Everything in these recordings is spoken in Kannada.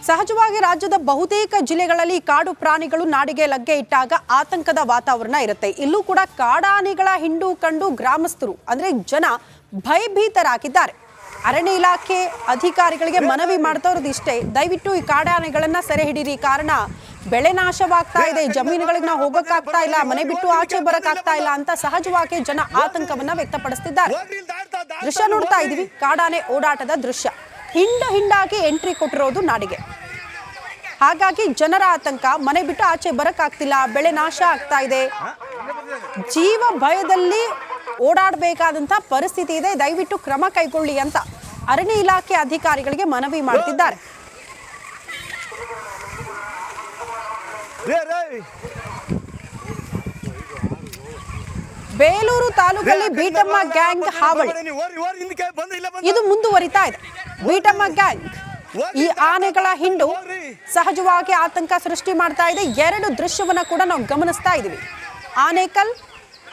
ಸಹಜವಾಗಿ ರಾಜ್ಯದ ಬಹುತೇಕ ಜಿಲ್ಲೆಗಳಲ್ಲಿ ಕಾಡು ಪ್ರಾಣಿಗಳು ನಾಡಿಗೆ ಲಗ್ಗೆ ಇಟ್ಟಾಗ ಆತಂಕದ ವಾತಾವರಣ ಇರುತ್ತೆ. ಇಲ್ಲೂ ಕೂಡ ಕಾಡಾನೆಗಳ ಹಿಂಡು ಕಂಡು ಗ್ರಾಮಸ್ಥರು ಅಂದ್ರೆ ಜನ ಭಯಭೀತರಾಗಿದ್ದಾರೆ. ಅರಣ್ಯ ಇಲಾಖೆ ಅಧಿಕಾರಿಗಳಿಗೆ ಮನವಿ ಮಾಡ್ತವ್ರದ್ದು ಇಷ್ಟೇ, ದಯವಿಟ್ಟು ಈ ಕಾಡಾನೆಗಳನ್ನ ಸೆರೆ ಹಿಡಿರಿ. ಕಾರಣ ಬೆಳೆ ನಾಶವಾಗ್ತಾ ಇದೆ, ಜಮೀನುಗಳಿಗೆ ನಾವು ಹೋಗಕ್ಕಾಗ್ತಾ ಇಲ್ಲ, ಮನೆ ಬಿಟ್ಟು ಆಚೆ ಬರಕ್ಕಾಗ್ತಾ ಇಲ್ಲ ಅಂತ ಸಹಜವಾಗಿ ಜನ ಆತಂಕವನ್ನ ವ್ಯಕ್ತಪಡಿಸ್ತಿದ್ದಾರೆ. ದೃಶ್ಯ ನೋಡ್ತಾ ಇದೀವಿ, ಕಾಡಾನೆ ಓಡಾಟದ ದೃಶ್ಯ. ಹಿಂಡಾಗಿ ಎಂಟ್ರಿ ಕೊಟ್ಟಿರೋದು ನಾಡಿಗೆ. ಹಾಗಾಗಿ ಜನರ ಆತಂಕ, ಮನೆ ಬಿಟ್ಟು ಆಚೆ ಬರಕ್ಕಾಗ್ತಿಲ್ಲ, ಬೆಳೆ ನಾಶ ಆಗ್ತಾ ಇದೆ, ಜೀವ ಭಯದಲ್ಲಿ ಓಡಾಡಬೇಕಾದಂತ ಪರಿಸ್ಥಿತಿ ಇದೆ, ದಯವಿಟ್ಟು ಕ್ರಮ ಕೈಗೊಳ್ಳಿ ಅಂತ ಅರಣ್ಯ ಇಲಾಖೆ ಅಧಿಕಾರಿಗಳಿಗೆ ಮನವಿ ಮಾಡ್ತಿದ್ದಾರೆ. ಬೇಲೂರು ತಾಲೂಕಲ್ಲಿ ಬೀಟಮ್ಮ ಗ್ಯಾಂಗ್ ಹಾವಳಿ ಇದು ಮುಂದುವರಿತಾ ಇದೆ. ಬೀಟಮ್ಮ ಗ್ಯಾಂಗ್ ಈ ಆನೆಗಳ ಹಿಂಡು ಸಹಜವಾಗಿ ಆತಂಕ ಸೃಷ್ಟಿ ಮಾಡ್ತಾ ಇದೆ. ಎರಡು ದೃಶ್ಯವನ್ನ ಕೂಡ ನಾವು ಗಮನಿಸ್ತಾ ಇದೀವಿ. ಆನೇಕಲ್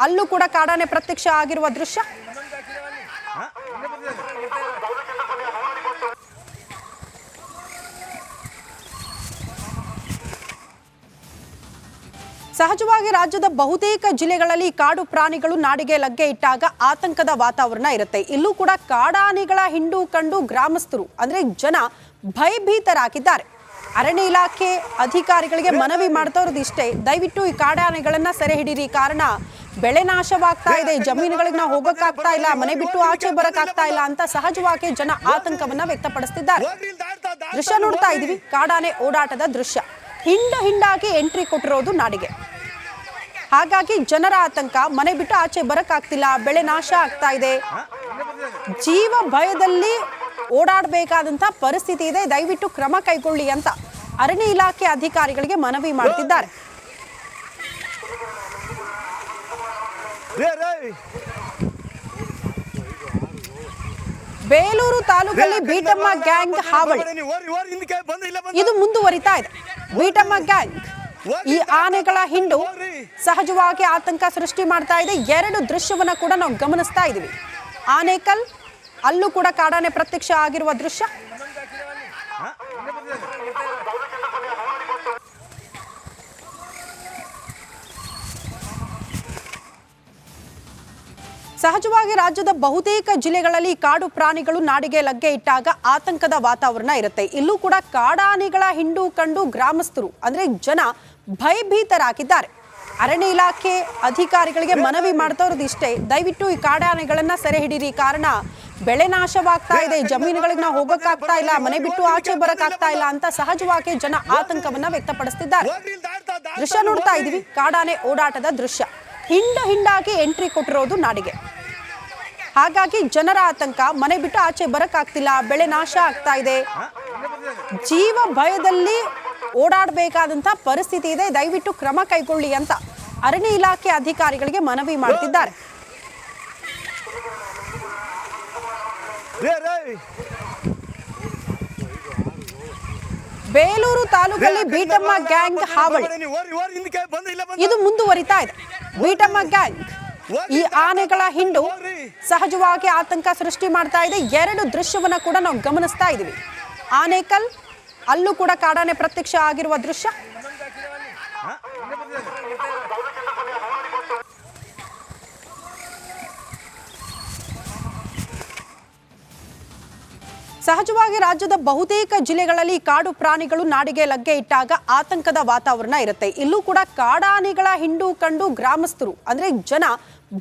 ಅಲ್ಲೂ ಕೂಡ ಕಾಡಾನೆ ಪ್ರತ್ಯಕ್ಷ ಆಗಿರುವ ದೃಶ್ಯ. ಸಹಜವಾಗಿ ರಾಜ್ಯದ ಬಹುತೇಕ ಜಿಲ್ಲೆಗಳಲ್ಲಿ ಕಾಡು ಪ್ರಾಣಿಗಳು ನಾಡಿಗೆ ಲಗ್ಗೆ ಇಟ್ಟಾಗ ಆತಂಕದ ವಾತಾವರಣ ಇರುತ್ತೆ. ಇಲ್ಲೂ ಕೂಡ ಕಾಡಾನೆಗಳ ಹಿಂಡು ಕಂಡು ಗ್ರಾಮಸ್ಥರು ಅಂದ್ರೆ ಜನ ಭಯಭೀತರಾಗಿದ್ದಾರೆ. ಅರಣ್ಯ ಇಲಾಖೆ ಅಧಿಕಾರಿಗಳಿಗೆ ಮನವಿ ಮಾಡ್ತವ್ರದ್ದು ಇಷ್ಟೇ, ದಯವಿಟ್ಟು ಈ ಕಾಡಾನೆಗಳನ್ನ ಸೆರೆ ಹಿಡಿರಿ. ಕಾರಣ ಬೆಳೆ ನಾಶವಾಗ್ತಾ ಇದೆ, ಜಮೀನುಗಳಿಗೆ ನಾವು ಹೋಗಕ್ಕಾಗ್ತಾ ಇಲ್ಲ, ಮನೆ ಬಿಟ್ಟು ಆಚೆ ಬರಕ್ಕಾಗ್ತಾ ಇಲ್ಲ ಅಂತ ಸಹಜವಾಗಿ ಜನ ಆತಂಕವನ್ನ ವ್ಯಕ್ತಪಡಿಸ್ತಿದ್ದಾರೆ. ದೃಶ್ಯ ನೋಡ್ತಾ ಇದೀವಿ, ಕಾಡಾನೆ ಓಡಾಟದ ದೃಶ್ಯ. ಹಿಂಡಾಗಿ ಎಂಟ್ರಿ ಕೊಟ್ಟಿರೋದು ನಾಡಿಗೆ. ಹಾಗಾಗಿ ಜನರ ಆತಂಕ, ಮನೆ ಬಿಟ್ಟು ಆಚೆ ಬರಕ್ಕಾಗ್ತಿಲ್ಲ, ಬೆಳೆ ನಾಶ ಆಗ್ತಾ ಇದೆ, ಜೀವ ಭಯದಲ್ಲಿ ಓಡಾಡಬೇಕಾದಂತ ಪರಿಸ್ಥಿತಿ ಇದೆ, ದಯವಿಟ್ಟು ಕ್ರಮ ಕೈಗೊಳ್ಳಿ ಅಂತ ಅರಣ್ಯ ಇಲಾಖೆ ಅಧಿಕಾರಿಗಳಿಗೆ ಮನವಿ ಮಾಡ್ತಿದ್ದಾರೆ. ಬೇಲೂರು ತಾಲೂಕಲ್ಲಿ ಬೀಟಮ್ಮ ಗ್ಯಾಂಗ್ ಹಾವಳಿ ಇದು ಮುಂದುವರಿತಾ ಇದೆ. ಬೀಟಮ್ಮ ಗ್ಯಾಂಗ್ ಈ ಆನೆಗಳ ಹಿಂಡು ಸಹಜವಾಗಿ ಆತಂಕ ಸೃಷ್ಟಿ ಮಾಡ್ತಾ ಇದೆ. ಎರಡು ದೃಶ್ಯವನ್ನ ಕೂಡ ನಾವು ಗಮನಿಸ್ತಾ ಇದೀವಿ. ಆನೇಕಲ್ ಅಲ್ಲೂ ಕೂಡ ಕಾಡಾನೆ ಪ್ರತ್ಯಕ್ಷ ಆಗಿರುವ ದೃಶ್ಯ. ಸಹಜವಾಗಿ ರಾಜ್ಯದ ಬಹುತೇಕ ಜಿಲ್ಲೆಗಳಲ್ಲಿ ಕಾಡು ಪ್ರಾಣಿಗಳು ನಾಡಿಗೆ ಲಗ್ಗೆ ಇಟ್ಟಾಗ ಆತಂಕದ ವಾತಾವರಣ ಇರುತ್ತೆ. ಇಲ್ಲೂ ಕೂಡ ಕಾಡಾನೆಗಳ ಹಿಂಡು ಕಂಡು ಗ್ರಾಮಸ್ಥರು ಅಂದ್ರೆ ಜನ ಭಯಭೀತರಾಗಿದ್ದಾರೆ. ಅರಣ್ಯ ಇಲಾಖೆ ಅಧಿಕಾರಿಗಳಿಗೆ ಮನವಿ ಮಾಡ್ತವ್ರದ್ದು ಇಷ್ಟೇ, ದಯವಿಟ್ಟು ಈ ಕಾಡಾನೆಗಳನ್ನ ಸೆರೆ ಹಿಡಿರಿ. ಕಾರಣ ಬೆಳೆ ನಾಶವಾಗ್ತಾ ಇದೆ, ಜಮೀನುಗಳಿಗೆ ನಾವು ಹೋಗಕ್ಕಾಗ್ತಾ ಇಲ್ಲ, ಮನೆ ಬಿಟ್ಟು ಆಚೆ ಬರಕ್ಕಾಗ್ತಾ ಇಲ್ಲ ಅಂತ ಸಹಜವಾಗಿ ಜನ ಆತಂಕವನ್ನ ವ್ಯಕ್ತಪಡಿಸ್ತಿದ್ದಾರೆ. ದೃಶ್ಯ ನೋಡ್ತಾ ಇದೀವಿ, ಕಾಡಾನೆ ಓಡಾಟದ ದೃಶ್ಯ. ಹಿಂಡಾಗಿ ಎಂಟ್ರಿ ಕೊಟ್ಟಿರೋದು ನಾಡಿಗೆ. ಹಾಗಾಗಿ ಜನರ ಆತಂಕ, ಮನೆ ಬಿಟ್ಟು ಆಚೆ ಬರಕ್ಕಾಗ್ತಿಲ್ಲ, ಬೆಳೆ ನಾಶ ಆಗ್ತಾ ಇದೆ, ಜೀವ ಭಯದಲ್ಲಿ ಓಡಾಡಬೇಕಾದಂತ ಪರಿಸ್ಥಿತಿ ಇದೆ, ದಯವಿಟ್ಟು ಕ್ರಮ ಕೈಗೊಳ್ಳಿ ಅಂತ ಅರಣ್ಯ ಇಲಾಖೆ ಅಧಿಕಾರಿಗಳಿಗೆ ಮನವಿ ಮಾಡ್ತಿದ್ದಾರೆ. ಬೇಲೂರು ತಾಲೂಕಲ್ಲಿ ಬೀಟಮ್ಮ ಗ್ಯಾಂಗ್ ಹಾವಳಿ ಇದು ಮುಂದುವರಿತಾ ಇದೆ. ಬೀಟಮ್ಮ ಗ್ಯಾಂಗ್ ಈ ಆನೆಗಳ ಹಿಂಡು ಸಹಜವಾಗಿ ಆತಂಕ ಸೃಷ್ಟಿ ಮಾಡ್ತಾ ಇದೆ. ಎರಡು ದೃಶ್ಯವನ್ನ ಕೂಡ ನಾವು ಗಮನಿಸ್ತಾ ಇದೀವಿ. ಆನೇಕಲ್ ಅಲ್ಲೂ ಕೂಡ ಕಾಡಾನೆ ಪ್ರತ್ಯಕ್ಷ ಆಗಿರುವ ದೃಶ್ಯ. ಸಹಜವಾಗಿ ರಾಜ್ಯದ ಬಹುತೇಕ ಜಿಲ್ಲೆಗಳಲ್ಲಿ ಕಾಡು ಪ್ರಾಣಿಗಳು ನಾಡಿಗೆ ಲಗ್ಗೆ ಇಟ್ಟಾಗ ಆತಂಕದ ವಾತಾವರಣ ಇರುತ್ತೆ. ಇಲ್ಲೂ ಕೂಡ ಕಾಡಾನೆಗಳ ಹಿಂಡು ಕಂಡು ಗ್ರಾಮಸ್ಥರು ಅಂದ್ರೆ ಜನ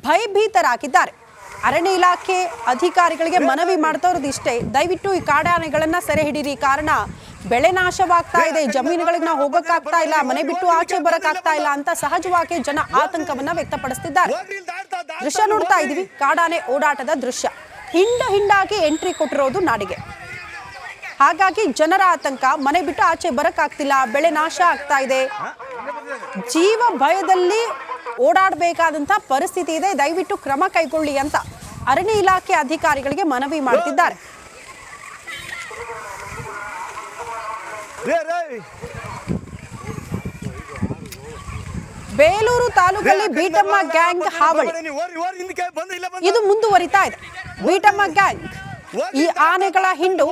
ಭಯಭೀತರಾಗಿದ್ದಾರೆ. ಅರಣ್ಯ ಇಲಾಖೆ ಅಧಿಕಾರಿಗಳಿಗೆ ಮನವಿ ಮಾಡ್ತವ್ರದ್ದು ಇಷ್ಟೇ, ದಯವಿಟ್ಟು ಈ ಕಾಡಾನೆಗಳನ್ನ ಸೆರೆ ಹಿಡಿರಿ. ಕಾರಣ ಬೆಳೆ ನಾಶವಾಗ್ತಾ ಇದೆ, ಜಮೀನುಗಳಿಗೆ ನಾವು ಹೋಗಕ್ಕಾಗ್ತಾ ಇಲ್ಲ, ಮನೆ ಬಿಟ್ಟು ಆಚೆ ಬರಕ್ಕಾಗ್ತಾ ಇಲ್ಲ ಅಂತ ಸಹಜವಾಗಿ ಜನ ಆತಂಕವನ್ನ ವ್ಯಕ್ತಪಡಿಸ್ತಿದ್ದಾರೆ. ದೃಶ್ಯ ನೋಡ್ತಾ ಇದೀವಿ, ಕಾಡಾನೆ ಓಡಾಟದ ದೃಶ್ಯ. ಹಿಂಡಾಗಿ ಎಂಟ್ರಿ ಕೊಟ್ಟಿರೋದು ನಾಡಿಗೆ. ಹಾಗಾಗಿ ಜನರ ಆತಂಕ, ಮನೆ ಬಿಟ್ಟು ಆಚೆ ಬರಕ್ಕಾಗ್ತಿಲ್ಲ, ಬೆಳೆ ನಾಶ ಆಗ್ತಾ ಇದೆ, ಜೀವ ಭಯದಲ್ಲಿ ಓಡಾಡಬೇಕಾದಂತ ಪರಿಸ್ಥಿತಿ ಇದೆ, ದಯವಿಟ್ಟು ಕ್ರಮ ಕೈಗೊಳ್ಳಿ ಅಂತ ಅರಣ್ಯ ಇಲಾಖೆ ಅಧಿಕಾರಿಗಳಿಗೆ ಮನವಿ ಮಾಡ್ತಿದ್ದಾರೆ. ಬೇಲೂರು ತಾಲೂಕಲ್ಲಿ ಬೀಟಮ್ಮ ಗ್ಯಾಂಗ್ ಹಾವಳಿ ಇದು ಮುಂದುವರಿತಾ ಇದೆ. ಬೀಟಮ್ಮ ಗ್ಯಾಂಗ್ ಈ ಆನೆಗಳ ಹಿಂಡು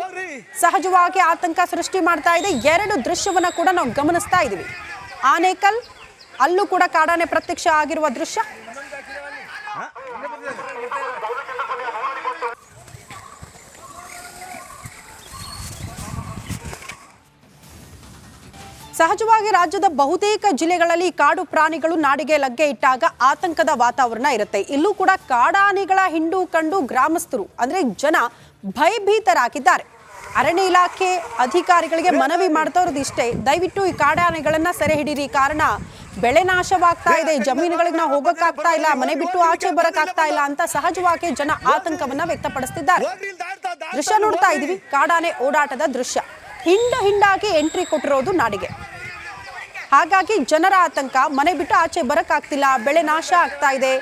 ಸಹಜವಾಗಿ ಆತಂಕ ಸೃಷ್ಟಿ ಮಾಡ್ತಾ ಇದೆ. ಎರಡು ದೃಶ್ಯವನ್ನ ಕೂಡ ನಾವು ಗಮನಿಸ್ತಾ ಇದ್ದೀವಿ. ಆನೇಕಲ್ ಅಲ್ಲೂ ಕೂಡ ಕಾಡಾನೆ ಪ್ರತ್ಯಕ್ಷ ಆಗಿರುವ ದೃಶ್ಯ. ಸಹಜವಾಗಿ ರಾಜ್ಯದ ಬಹುತೇಕ ಜಿಲ್ಲೆಗಳಲ್ಲಿ ಕಾಡು ಪ್ರಾಣಿಗಳು ನಾಡಿಗೆ ಲಗ್ಗೆ ಇಟ್ಟಾಗ ಆತಂಕದ ವಾತಾವರಣ ಇರುತ್ತೆ. ಇಲ್ಲೂ ಕೂಡ ಕಾಡಾನೆಗಳ ಹಿಂಡು ಕಂಡು ಗ್ರಾಮಸ್ಥರು ಅಂದ್ರೆ ಜನ ಭಯಭೀತರಾಗಿದ್ದಾರೆ. ಅರಣ್ಯ ಇಲಾಖೆ ಅಧಿಕಾರಿಗಳಿಗೆ ಮನವಿ ಮಾಡ್ತಾ ಇರೋದು ಇಷ್ಟೇ, ದಯವಿಟ್ಟು ಈ ಕಾಡಾನೆಗಳನ್ನ ಸೆರೆ ಹಿಡೀರಿ. ಕಾರಣ ಬೆಳೆ ನಾಶವಾಗ್ತಾ ಇದೆ, ಜಮೀನುಗಳಿಗೆ ನಾವು ಹೋಗಕ್ಕಾಗ್ತಾ ಇಲ್ಲ, ಮನೆ ಬಿಟ್ಟು ಆಚೆ ಬರಕ್ಕಾಗ್ತಾ ಇಲ್ಲ ಅಂತ ಸಹಜವಾಗಿ ಜನ ಆತಂಕವನ್ನ ವ್ಯಕ್ತಪಡಿಸ್ತಿದ್ದಾರೆ. ದೃಶ್ಯ ನೋಡ್ತಾ ಇದೀವಿ, ಕಾಡಾನೆ ಓಡಾಟದ ದೃಶ್ಯ. ಹಿಂಡಾಗಿ ಎಂಟ್ರಿ ಕೊಟ್ಟಿರೋದು ನಾಡಿಗೆ. ಹಾಗಾಗಿ ಜನರ ಆತಂಕ, ಮನೆ ಬಿಟ್ಟು ಆಚೆ ಬರಕ್ಕಾಗ್ತಿಲ್ಲ, ಬೆಳೆ ನಾಶ ಆಗ್ತಾ ಇದೆ,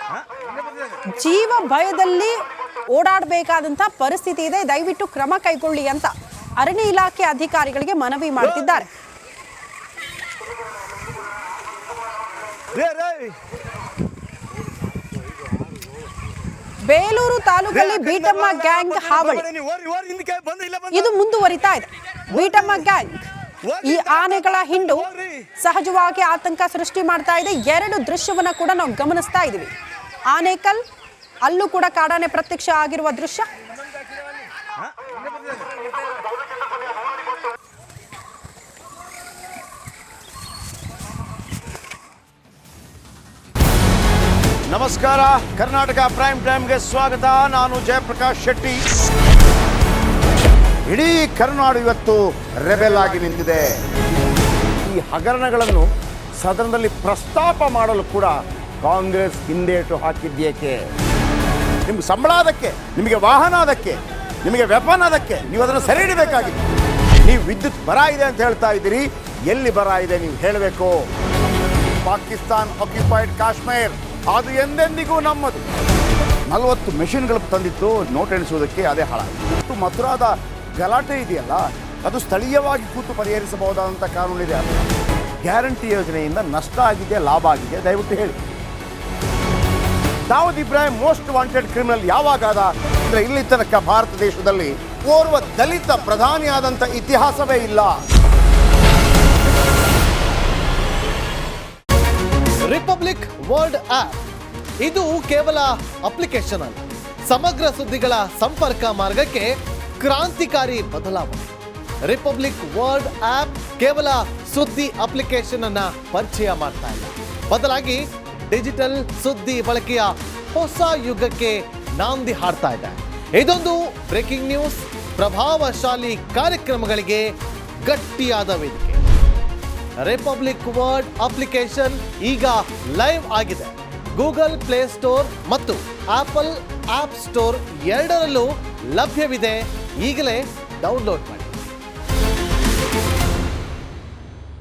ಜೀವ ಭಯದಲ್ಲಿ ಓಡಾಡಬೇಕಾದಂತ ಪರಿಸ್ಥಿತಿ ಇದೆ, ದಯವಿಟ್ಟು ಕ್ರಮ ಕೈಗೊಳ್ಳಿ ಅಂತ ಅರಣ್ಯ ಇಲಾಖೆ ಅಧಿಕಾರಿಗಳಿಗೆ ಮನವಿ ಮಾಡ್ತಿದ್ದಾರೆ. ಬೇಲೂರು ತಾಲೂಕಲ್ಲಿ ಬೀಟಮ್ಮ ಗ್ಯಾಂಗ್ ಹಾವಳಿ ಇದು ಮುಂದುವರಿತಾ ಇದೆ. ಬೀಟಮ್ಮ ಗ್ಯಾಂಗ್ ಈ ಆನೆಗಳ ಹಿಂಡು ಸಹಜವಾಗಿ ಆತಂಕ ಸೃಷ್ಟಿ ಮಾಡ್ತಾ ಇದೆ. ಎರಡು ದೃಶ್ಯವನ್ನ ಕೂಡ ನಾವು ಗಮನಿಸ್ತಾ ಇದ್ದೀವಿ. ಆನೇಕಲ್ ಅಲ್ಲೂ ಕೂಡ ಕಾಡಾನೆ ಪ್ರತ್ಯಕ್ಷ ಆಗಿರುವ ದೃಶ್ಯ. ನಮಸ್ಕಾರ, ಕರ್ನಾಟಕ ಪ್ರೈಮ್ ಟೈಮ್ಗೆ ಸ್ವಾಗತ. ನಾನು ಜಯಪ್ರಕಾಶ್ ಶೆಟ್ಟಿ. ಇಡೀ ಕರ್ನಾಡು ಇವತ್ತು ರೆಬೆಲ್ ಆಗಿ ನಿಂತಿದೆ. ಈ ಹಗರಣಗಳನ್ನು ಸದನದಲ್ಲಿ ಪ್ರಸ್ತಾಪ ಮಾಡಲು ಕೂಡ ಕಾಂಗ್ರೆಸ್ ಹಿಂದೇಟು ಹಾಕಿದ್ದೇಕೆ? ನಿಮ್ಗೆ ಸಂಬಳ ಅದಕ್ಕೆ, ನಿಮಗೆ ವಾಹನ ಅದಕ್ಕೆ, ನಿಮಗೆ ವೆಪನ್ ಅದಕ್ಕೆ, ನೀವು ಅದನ್ನು ಸೆರೆ ಹಿಡಿಬೇಕಾಗಿತ್ತು. ನೀವು ವಿದ್ಯುತ್ ಬರ ಇದೆ ಅಂತ ಹೇಳ್ತಾ ಇದ್ದೀರಿ, ಎಲ್ಲಿ ಬರ ಇದೆ ನೀವು ಹೇಳಬೇಕು. ಪಾಕಿಸ್ತಾನ್ ಆಕ್ಯುಪೈಡ್ ಕಾಶ್ಮೀರ್ ಅದು ಎಂದೆಂದಿಗೂ ನಮ್ಮದು. 40 ಮೆಷಿನ್ಗಳು ತಂದಿತ್ತು ನೋಟ್ ಎಣಿಸುವುದಕ್ಕೆ, ಅದೇ ಹಾಳಾಯಿತು. ಮಥುರಾದ ಗಲಾಟೆ ಇದೆಯಲ್ಲ, ಅದು ಸ್ಥಳೀಯವಾಗಿ ಕೂತು ಪರಿಹರಿಸಬಹುದಾದಂಥ ಕಾನೂನಿದೆ. ಗ್ಯಾರಂಟಿ ಯೋಜನೆಯಿಂದ ನಷ್ಟ ಆಗಿದೆ, ಲಾಭ ಆಗಿದೆ, ದಯವಿಟ್ಟು ಹೇಳಿ. Dawood Ibrahim most wanted criminal ಯಾವಾಗಾದ ಅಂದರೆ ಇಲ್ಲಿ ತನಕ ಭಾರತ ದೇಶದಲ್ಲಿ ಓರ್ವ ದಲಿತ ಪ್ರಧಾನಿಯಾದಂಥ ಇತಿಹಾಸವೇ ಇಲ್ಲ. ರಿಪಬ್ಲಿಕ್ ವರ್ಲ್ಡ್ ಆಪ್ ಇದು ಕೇವಲ ಅಪ್ಲಿಕೇಶನ್ ಅಲ್ಲ, ಸಮಗ್ರ ಸುದ್ದಿಗಳ ಸಂಪರ್ಕ ಮಾರ್ಗಕ್ಕೆ ಕ್ರಾಂತಿಕಾರಿ ಬದಲಾವಣೆ. ರಿಪಬ್ಲಿಕ್ ವರ್ಲ್ಡ್ ಆಪ್ ಕೇವಲ ಸುದ್ದಿ ಅಪ್ಲಿಕೇಶನ್ ಅನ್ನ ಪರಿಚಯ ಮಾಡ್ತಾ ಇಲ್ಲ, ಬದಲಾಗಿ ಡಿಜಿಟಲ್ ಸುದ್ದಿ ಬಳಕೆಯ ಹೊಸ ಯುಗಕ್ಕೆ ನಾಂದಿ ಹಾಡ್ತಾ ಇದೆ. ಇದೊಂದು ಬ್ರೇಕಿಂಗ್ ನ್ಯೂಸ್, ಪ್ರಭಾವಶಾಲಿ ಕಾರ್ಯಕ್ರಮಗಳಿಗೆ ಗಟ್ಟಿಯಾದ ವೇದಿಕೆ. ರಿಪಬ್ಲಿಕ್ ವರ್ಲ್ಡ್ ಅಪ್ಲಿಕೇಶನ್ ಈಗ ಲೈವ್ ಆಗಿದೆ. ಗೂಗಲ್ ಪ್ಲೇ ಸ್ಟೋರ್ ಮತ್ತು ಆಪಲ್ ಆಪ್ ಸ್ಟೋರ್ ಎರಡರಲ್ಲೂ ಲಭ್ಯವಿದೆ. ಈಗಲೇ ಡೌನ್ಲೋಡ್ ಮಾಡಿ.